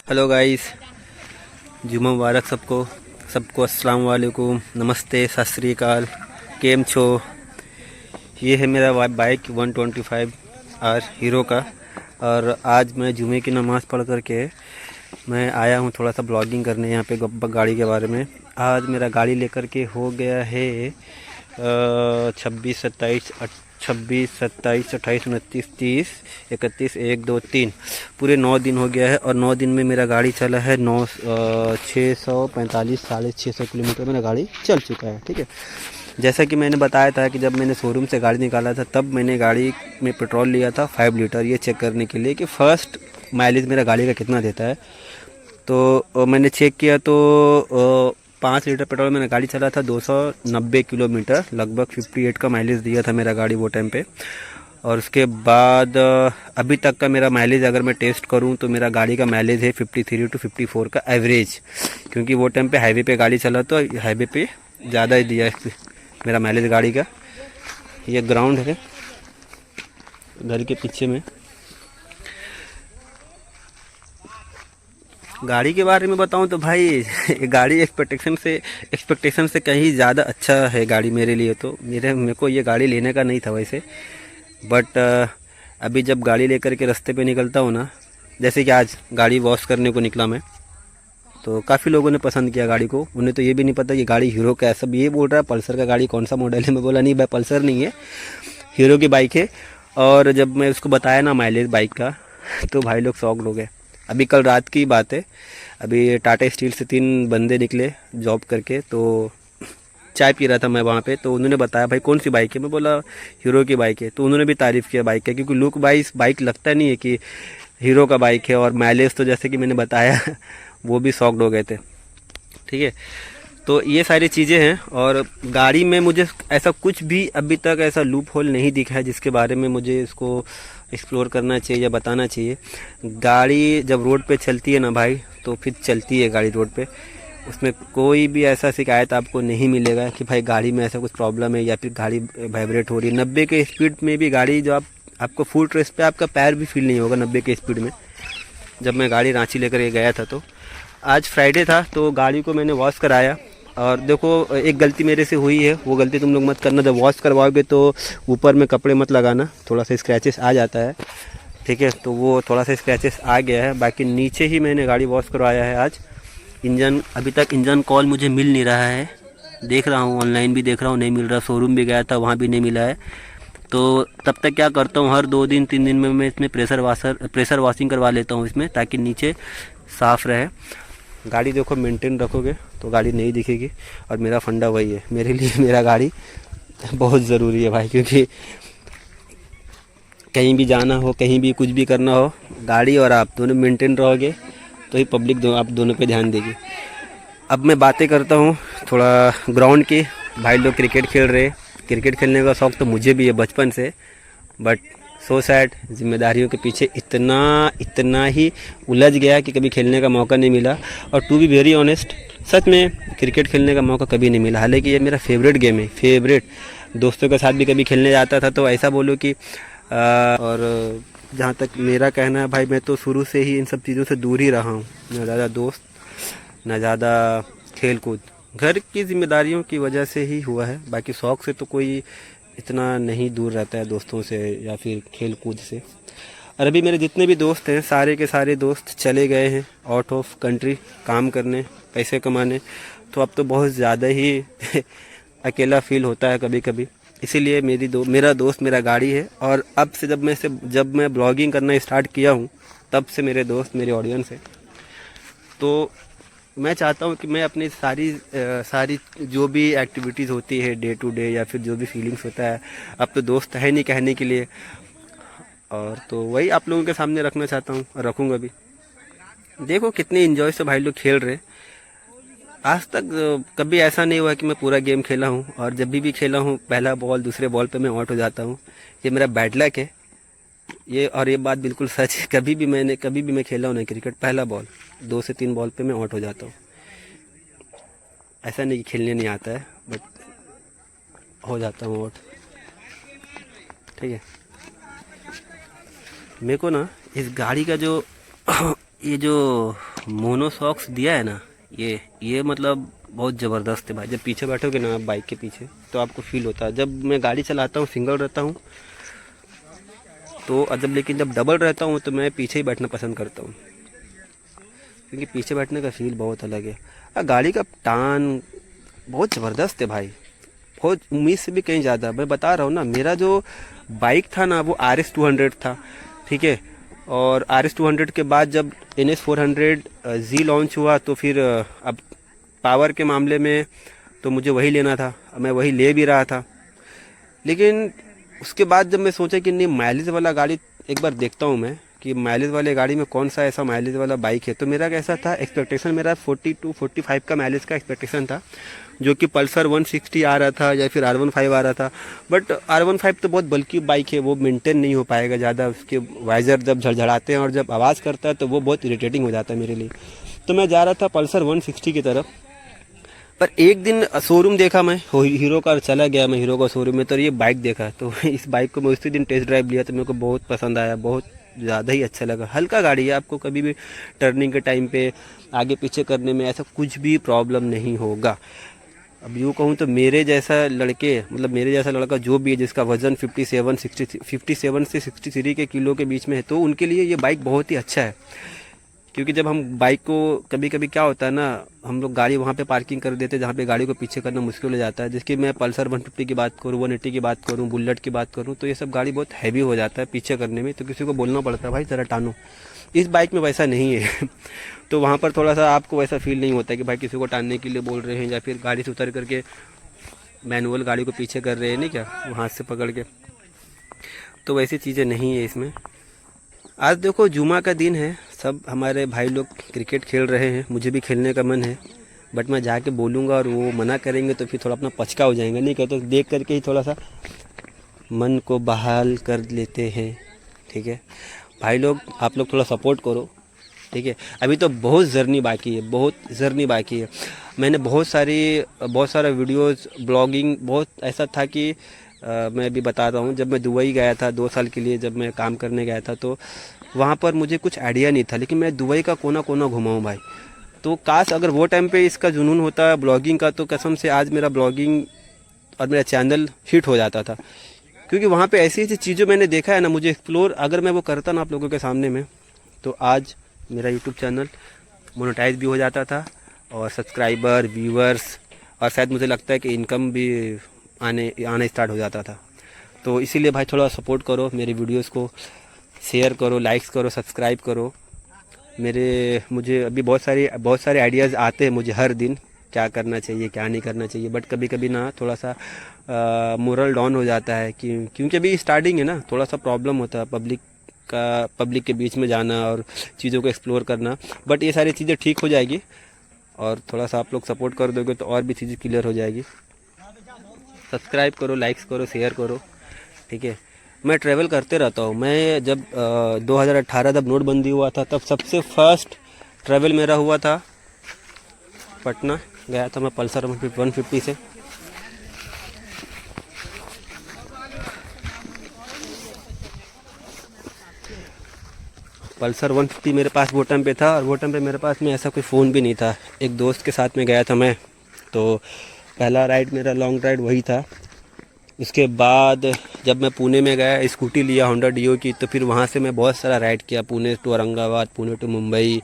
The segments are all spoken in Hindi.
हेलो गाइस, जुम्मा मुबारक सबको अस्सलाम वालेकुम, नमस्ते, सत श्री अकाल, केम छो। ये है मेरा बाइक 125 आर हीरो का। और आज मैं जुमे की नमाज़ पढ़ करके मैं आया हूँ थोड़ा सा ब्लॉगिंग करने यहाँ पे गाड़ी के बारे में। आज मेरा गाड़ी लेकर के हो गया है 26, 27, 28, 29, 30, 31, पूरे 9 दिन हो गया है। और 9 दिन में मेरा गाड़ी चला है 645 650 किलोमीटर मेरा गाड़ी चल चुका है। ठीक है, जैसा कि मैंने बताया था कि जब मैंने शोरूम से गाड़ी निकाला था तब मैंने गाड़ी में पेट्रोल लिया था 5 लीटर, ये चेक करने के लिए कि फ़र्स्ट माइलेज मेरा गाड़ी का कितना देता है। तो मैंने चेक किया तो 5 लीटर पेट्रोल मैंने गाड़ी चला था 290 किलोमीटर, लगभग 58 का माइलेज दिया था मेरा गाड़ी वो टाइम पे। और उसके बाद अभी तक का मेरा माइलेज अगर मैं टेस्ट करूं तो मेरा गाड़ी का माइलेज है 53 टू 54 का एवरेज, क्योंकि वो टाइम पे हाईवे पे गाड़ी चला तो हाईवे पे ज़्यादा ही दिया है मेरा माइलेज गाड़ी का। ये ग्राउंड है घर के पीछे में। गाड़ी के बारे में बताऊं तो भाई गाड़ी एक्सपेक्टेशन से कहीं ज़्यादा अच्छा है गाड़ी मेरे लिए। तो मेरे को ये गाड़ी लेने का नहीं था वैसे, बट अभी जब गाड़ी लेकर के रास्ते पे निकलता हूँ ना, जैसे कि आज गाड़ी वॉश करने को निकला मैं, तो काफ़ी लोगों ने पसंद किया गाड़ी को। उन्हें तो ये भी नहीं पता कि गाड़ी हीरो का है, सब ये बोल रहा है पल्सर का गाड़ी कौन सा मॉडल है। मैं बोला नहीं भाई, पल्सर नहीं है, हीरो की बाइक है। और जब मैं उसको बताया ना माइलेज बाइक का, तो भाई लोग शॉक्ड हो गए। अभी कल रात की बात है, अभी टाटा स्टील से 3 बंदे निकले जॉब करके, तो चाय पी रहा था मैं वहाँ पे, तो उन्होंने बताया भाई कौन सी बाइक है। मैं बोला हीरो की बाइक है। तो उन्होंने भी तारीफ़ किया बाइक का, क्योंकि लुक वाइज बाइक लगता नहीं है कि हीरो का बाइक है। और माइलेज तो जैसे कि मैंने बताया वो भी शॉक्ड हो गए थे। ठीक है, तो ये सारी चीज़ें हैं। और गाड़ी में मुझे ऐसा कुछ भी अभी तक ऐसा लूप होल नहीं दिखा है जिसके बारे में मुझे इसको एक्सप्लोर करना चाहिए या बताना चाहिए। गाड़ी जब रोड पे चलती है ना भाई, तो फिर चलती है गाड़ी रोड पे, उसमें कोई भी ऐसा शिकायत आपको नहीं मिलेगा कि भाई गाड़ी में ऐसा कुछ प्रॉब्लम है या फिर गाड़ी वाइब्रेट हो रही है। 90 के स्पीड में भी गाड़ी जो आपको फुल रेस्ट पे आपका पैर भी फील नहीं होगा 90 के स्पीड में। जब मैं गाड़ी रांची लेकर के गया था, तो आज फ्राइडे था तो गाड़ी को मैंने वॉश कराया। और देखो एक गलती मेरे से हुई है, वो गलती तुम लोग मत करना। जब वॉश करवाओगे तो ऊपर में कपड़े मत लगाना, थोड़ा सा स्क्रैचेस आ जाता है। ठीक है, तो वो थोड़ा सा स्क्रैचेस आ गया है। बाकी नीचे ही मैंने गाड़ी वॉश करवाया है आज। इंजन अभी तक इंजन कॉल मुझे मिल नहीं रहा है, देख रहा हूँ ऑनलाइन भी देख रहा हूँ, नहीं मिल रहा। शोरूम भी गया था, वहाँ भी नहीं मिला है। तो तब तक क्या करता हूँ, हर 2 दिन 3 दिन में मैं इसमें प्रेशर वॉशिंग करवा लेता हूँ इसमें, ताकि नीचे साफ़ रहे। गाड़ी देखो मेंटेन रखोगे तो गाड़ी नहीं दिखेगी। और मेरा फंडा वही है, मेरे लिए मेरा गाड़ी बहुत ज़रूरी है भाई, क्योंकि कहीं भी जाना हो, कहीं भी कुछ भी करना हो, गाड़ी और आप दोनों मेंटेन रहोगे तो ही पब्लिक आप दोनों पे ध्यान देगी। अब मैं बातें करता हूँ थोड़ा ग्राउंड की। भाई लोग क्रिकेट खेल रहे। क्रिकेट खेलने का शौक़ तो मुझे भी है बचपन से, बट सो सैड जिम्मेदारियों के पीछे इतना ही उलझ गया कि कभी खेलने का मौका नहीं मिला। और टू बी वेरी ऑनेस्ट, सच में क्रिकेट खेलने का मौका कभी नहीं मिला। हालांकि ये मेरा फेवरेट गेम है, फेवरेट। दोस्तों के साथ भी कभी खेलने जाता था तो ऐसा बोलो कि और जहाँ तक मेरा कहना है भाई, मैं तो शुरू से ही इन सब चीज़ों से दूर ही रहा हूँ। ना ज़्यादा दोस्त, ना ज़्यादा खेल कूद, घर की जिम्मेदारियों की वजह से ही हुआ है। बाकी शौक़ से तो कोई इतना नहीं दूर रहता है दोस्तों से या फिर खेल कूद से। और अभी मेरे जितने भी दोस्त हैं, सारे के सारे दोस्त चले गए हैं आउट ऑफ कंट्री काम करने, पैसे कमाने। तो अब तो बहुत ज़्यादा ही अकेला फील होता है कभी कभी। इसीलिए मेरा दोस्त मेरा गाड़ी है। और अब से जब मैं ब्लॉगिंग करना स्टार्ट किया हूँ, तब से मेरे दोस्त मेरे ऑडियंस है। तो मैं चाहता हूँ कि मैं अपनी सारी जो भी एक्टिविटीज़ होती है डे टू डे या फिर जो भी फीलिंग्स होता है, अब तो दोस्त है नहीं कहने के लिए, और तो वही आप लोगों के सामने रखना चाहता हूँ और रखूँगा भी। देखो कितने इन्जॉय से भाई लोग खेल रहे। आज तक कभी ऐसा नहीं हुआ कि मैं पूरा गेम खेला हूँ, और जब भी खेला हूँ पहला बॉल दूसरे बॉल पे मैं आउट हो जाता हूँ। ये मेरा बैड लक है ये, और ये बात बिल्कुल सच है। कभी भी मैं खेला हूँ ना क्रिकेट, पहला बॉल 2 से 3 बॉल पे मैं आउट हो जाता हूँ। ऐसा नहीं कि खेलने नहीं आता है, बट हो जाता हूँ आउट। ठीक है, मेरे को ना इस गाड़ी का जो ये जो मोनो सॉक्स दिया है ना, ये मतलब बहुत ज़बरदस्त है भाई। जब पीछे बैठोगे ना आप बाइक के पीछे, तो आपको फील होता है। जब मैं गाड़ी चलाता हूँ सिंगल रहता हूँ तो जब, लेकिन जब डबल रहता हूँ तो मैं पीछे ही बैठना पसंद करता हूँ, क्योंकि पीछे बैठने का फील बहुत अलग है। गाड़ी का टान बहुत ज़बरदस्त है भाई, बहुत उम्मीद से भी कहीं ज़्यादा। मैं बता रहा हूँ ना, मेरा जो बाइक था ना वो RS 200 था, ठीक है। और RS 200 के बाद जब NS 400 Z लॉन्च हुआ तो फिर अब पावर के मामले में तो मुझे वही लेना था, मैं वही ले भी रहा था। लेकिन उसके बाद जब मैं सोचा कि नहीं, माइलेज वाला गाड़ी एक बार देखता हूँ मैं, कि माइलेज वाले गाड़ी में कौन सा ऐसा माइलेज वाला बाइक है। तो मेरा कैसा था एक्सपेक्टेशन, मेरा 40 to 45 का माइलेज का एक्सपेक्टेशन था, जो कि पल्सर 160 आ रहा था या फिर R15 आ रहा था। बट R15 तो बहुत बल्कि बाइक है, वो मेंटेन नहीं हो पाएगा ज़्यादा। उसके वाइज़र जब झड़झड़ाते हैं और जब आवाज़ करता है तो वो बहुत इरिटेटिंग हो जाता है मेरे लिए। तो मैं जा रहा था पल्सर 160 की तरफ। पर एक दिन शोरूम देखा मैं, हीरो का, चला गया मैं हीरो का शोरूम में, तो ये बाइक देखा। तो इस बाइक को मैं उसी दिन टेस्ट ड्राइव लिया तो मेरे को बहुत पसंद आया, बहुत ज़्यादा ही अच्छा लगा। हल्का गाड़ी है, आपको कभी भी टर्निंग के टाइम पे आगे पीछे करने में ऐसा कुछ भी प्रॉब्लम नहीं होगा। अब यूँ कहूँ तो मेरे जैसा लड़के, मतलब मेरे जैसा लड़का जो भी है जिसका वज़न 57 से 63 के किलो के बीच में है, तो उनके लिए ये बाइक बहुत ही अच्छा है। क्योंकि जब हम बाइक को, कभी कभी क्या होता है ना, हम लोग गाड़ी वहाँ पे पार्किंग कर देते हैं जहाँ पे गाड़ी को पीछे करना मुश्किल हो जाता है। जिसकी मैं पल्सर 150 की बात करूँ, 180 की बात करूँ, बुलेट की बात करूँ, तो ये सब गाड़ी बहुत हैवी हो जाता है पीछे करने में, तो किसी को बोलना पड़ता है भाई ज़रा टानो। इस बाइक में वैसा नहीं है तो वहाँ पर थोड़ा सा आपको वैसा फील नहीं होता कि भाई किसी को टानने के लिए बोल रहे हैं, या फिर गाड़ी से उतर करके मैनुअल गाड़ी को पीछे कर रहे हैं, नहीं क्या, वो हाथ से पकड़ के। तो वैसी चीज़ें नहीं है इसमें। आज देखो जुमा का दिन है, सब हमारे भाई लोग क्रिकेट खेल रहे हैं, मुझे भी खेलने का मन है। बट मैं जाके बोलूँगा और वो मना करेंगे तो फिर थोड़ा अपना पचका हो जाएंगे, नहीं क्या, तो देख करके ही थोड़ा सा मन को बहाल कर लेते हैं, ठीक है। भाई लोग आप लोग थोड़ा सपोर्ट करो, ठीक है। अभी तो बहुत जर्नी बाकी है, बहुत जर्नी बाकी है। मैंने बहुत सारा वीडियोस, ब्लॉगिंग, बहुत ऐसा था कि मैं अभी बता रहा हूँ, जब मैं दुबई गया था 2 साल के लिए, जब मैं काम करने गया था, तो वहाँ पर मुझे कुछ आइडिया नहीं था, लेकिन मैं दुबई का कोना कोना घुमा हूँ भाई। तो काश अगर वो टाइम पे इसका जुनून होता ब्लॉगिंग का, तो कसम से आज मेरा ब्लॉगिंग और मेरा चैनल हिट हो जाता था। क्योंकि वहाँ पे ऐसी ऐसी चीज़ें मैंने देखा है ना, मुझे एक्सप्लोर अगर मैं वो करता ना आप लोगों के सामने में, तो आज मेरा यूट्यूब चैनल मोनेटाइज भी हो जाता था, और सब्सक्राइबर, व्यूअर्स, और शायद मुझे लगता है कि इनकम भी आने स्टार्ट हो जाता था। तो इसीलिए भाई थोड़ा सपोर्ट करो, मेरे वीडियोस को शेयर करो, लाइक्स करो, सब्सक्राइब करो। मुझे अभी बहुत सारे आइडियाज़ आते हैं मुझे हर दिन, क्या करना चाहिए क्या नहीं करना चाहिए। बट कभी कभी ना थोड़ा सा मोरल डाउन हो जाता है, क्योंकि अभी स्टार्टिंग है ना, थोड़ा सा प्रॉब्लम होता है पब्लिक के बीच में जाना और चीज़ों को एक्सप्लोर करना। बट ये सारी चीज़ें ठीक हो जाएगी, और थोड़ा सा आप लोग सपोर्ट कर दोगे तो और भी चीज़ें क्लियर हो जाएगी। सब्सक्राइब करो, लाइक्स करो, शेयर करो, ठीक है। मैं ट्रैवल करते रहता हूँ। मैं जब 2018 जब नोटबंदी हुआ था, तब सबसे फर्स्ट ट्रैवल मेरा हुआ था पटना। गया था मैं पल्सर 150 से। पल्सर 150 मेरे पास वो टाइम पे था, और वो टाइम पे मेरे पास में ऐसा कोई फ़ोन भी नहीं था। एक दोस्त के साथ में गया था मैं, तो पहला राइड मेरा लॉन्ग राइड वही था। उसके बाद जब मैं पुणे में गया, स्कूटी लिया होंडा डियो की, तो फिर वहाँ से मैं बहुत सारा राइड किया, पुणे टू औरंगाबाद, पुणे टू मुंबई।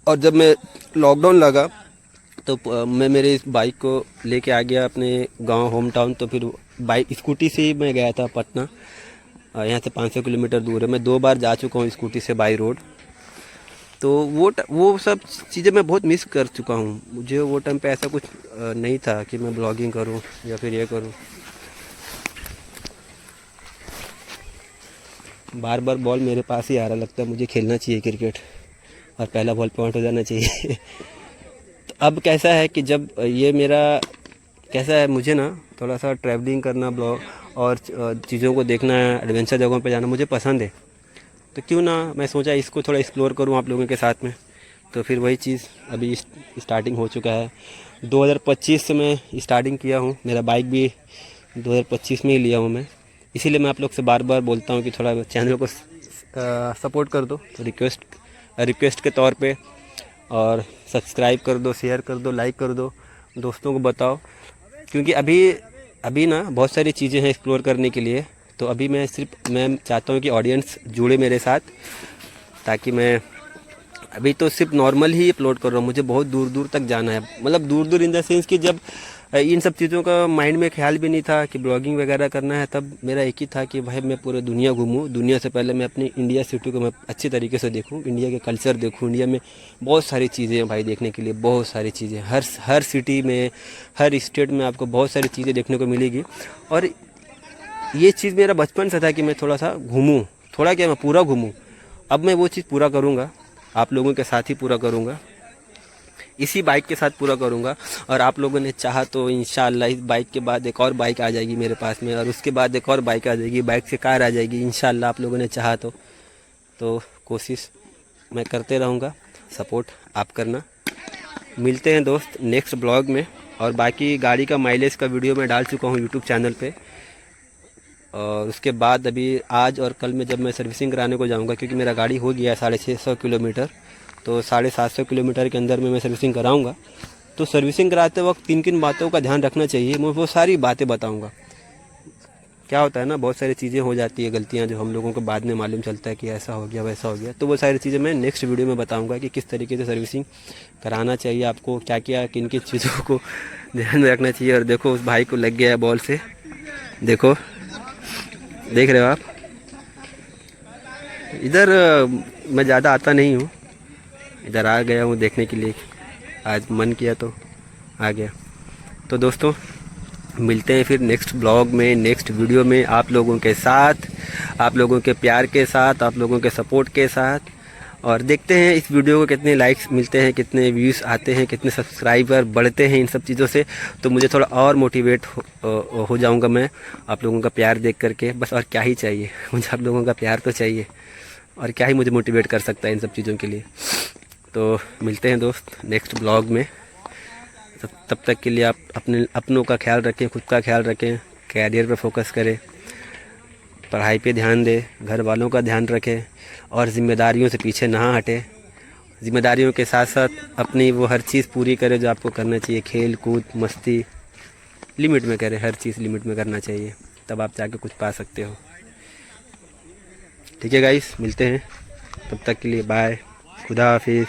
और जब मैं लॉकडाउन लगा तो मैं मेरे इस बाइक को लेके आ गया अपने गांव, होम टाउन। तो फिर बाइक स्कूटी से ही मैं गया था पटना। यहाँ से 500 किलोमीटर दूर है। मैं 2 बार जा चुका हूँ स्कूटी से बाई रोड। तो वो सब चीज़ें मैं बहुत मिस कर चुका हूँ। मुझे वो टाइम पे ऐसा कुछ नहीं था कि मैं ब्लॉगिंग करूँ या फिर ये करूँ। बार बार बॉल मेरे पास ही आ रहा, लगता है मुझे खेलना चाहिए क्रिकेट और पहला बॉल पॉइंट हो जाना चाहिए तो अब कैसा है कि जब ये मेरा कैसा है, मुझे ना थोड़ा सा ट्रैवलिंग करना, ब्लॉग और चीज़ों को देखना, एडवेंचर जगहों पे जाना मुझे पसंद है। तो क्यों ना मैं सोचा इसको थोड़ा एक्सप्लोर करूं आप लोगों के साथ में। तो फिर वही चीज़ अभी स्टार्टिंग हो चुका है। 2025 से मैं स्टार्टिंग किया हूं। मेरा बाइक भी 2025 में ही लिया हूं मैं। इसीलिए मैं आप लोग से बार बार बोलता हूं कि थोड़ा चैनल को सपोर्ट कर दो। तो रिक्वेस्ट रिक्वेस्ट के तौर पे। और सब्सक्राइब कर दो, शेयर कर दो, लाइक कर दो, दोस्तों को बताओ, क्योंकि अभी ना बहुत सारी चीज़ें हैं एक्सप्लोर करने के लिए। तो अभी मैं चाहता हूँ कि ऑडियंस जुड़े मेरे साथ, ताकि मैं अभी तो सिर्फ नॉर्मल ही अपलोड कर रहा हूँ। मुझे बहुत दूर दूर तक जाना है, मतलब दूर दूर इन द सेंस कि जब इन सब चीज़ों का माइंड में ख्याल भी नहीं था कि ब्लॉगिंग वगैरह करना है, तब मेरा एक ही था कि भाई मैं पूरे दुनिया घूमूँ। दुनिया से पहले मैं अपनी इंडिया सिटी को मैं अच्छी तरीके से देखूँ, इंडिया के कल्चर देखूँ। इंडिया में बहुत सारी चीज़ें हैं भाई देखने के लिए, बहुत सारी चीज़ें। हर सिटी में, हर स्टेट में आपको बहुत सारी चीज़ें देखने को मिलेगी। और ये चीज़ मेरा बचपन से था कि मैं थोड़ा सा घूमूँ, थोड़ा क्या, मैं पूरा घूमूँ। अब मैं वो चीज़ पूरा करूँगा, आप लोगों के साथ ही पूरा करूँगा, इसी बाइक के साथ पूरा करूँगा। और आप लोगों ने चाहा तो इंशाल्लाह इस बाइक के बाद एक और बाइक आ जाएगी मेरे पास में, और उसके बाद एक और बाइक आ जाएगी, बाइक से कार आ जाएगी इंशाल्लाह, आप लोगों ने चाहा तो कोशिश मैं करते रहूँगा, सपोर्ट आप करना। मिलते हैं दोस्त नेक्स्ट ब्लॉग में। और बाकी गाड़ी का माइलेज का वीडियो मैं डाल चुका हूँ यूट्यूब चैनल पे। और उसके बाद अभी आज और कल में जब मैं सर्विसिंग कराने को जाऊंगा, क्योंकि मेरा गाड़ी हो गया है 650 किलोमीटर, तो 750 किलोमीटर के अंदर में मैं सर्विसिंग कराऊंगा। तो सर्विसिंग कराते वक्त किन किन बातों का ध्यान रखना चाहिए, मैं वो सारी बातें बताऊंगा। क्या होता है ना, बहुत सारी चीज़ें हो जाती है, गलतियां, जो हम लोगों को बाद में मालूम चलता है कि ऐसा हो गया वैसा हो गया। तो वो सारी चीज़ें मैं नेक्स्ट वीडियो में बताऊंगा कि किस तरीके से सर्विसिंग कराना चाहिए आपको, क्या क्या किन किन चीज़ों को ध्यान में रखना चाहिए। और देखो उस भाई को लग गया है बॉल से, देखो, देख रहे हो आप। इधर मैं ज़्यादा आता नहीं हूँ, इधर आ गया हूँ देखने के लिए, आज मन किया तो आ गया। तो दोस्तों मिलते हैं फिर नेक्स्ट ब्लॉग में, नेक्स्ट वीडियो में, आप लोगों के साथ, आप लोगों के प्यार के साथ, आप लोगों के सपोर्ट के साथ। और देखते हैं इस वीडियो को कितने लाइक्स मिलते हैं, कितने व्यूज़ आते हैं, कितने सब्सक्राइबर बढ़ते हैं इन सब चीज़ों से। तो मुझे थोड़ा और मोटिवेट हो जाऊंगा मैं आप लोगों का प्यार देख करके। बस और क्या ही चाहिए मुझे, आप लोगों का प्यार तो चाहिए, और क्या ही मुझे मोटिवेट कर सकता है इन सब चीज़ों के लिए। तो मिलते हैं दोस्त नेक्स्ट ब्लॉग में। तब तक के लिए आप अपनों का ख्याल रखें, खुद का ख्याल रखें, कैरियर पर फोकस करें, पढ़ाई पे ध्यान दें, घर वालों का ध्यान रखें, और ज़िम्मेदारियों से पीछे ना हटें। ज़िम्मेदारियों के साथ साथ अपनी वो हर चीज़ पूरी करें जो आपको करना चाहिए। खेल कूद मस्ती लिमिट में करें, हर चीज़ लिमिट में करना चाहिए, तब आप जाके कुछ पा सकते हो। ठीक है गाइस, मिलते हैं, तब तक के लिए बाय, खुदा हाफिज़।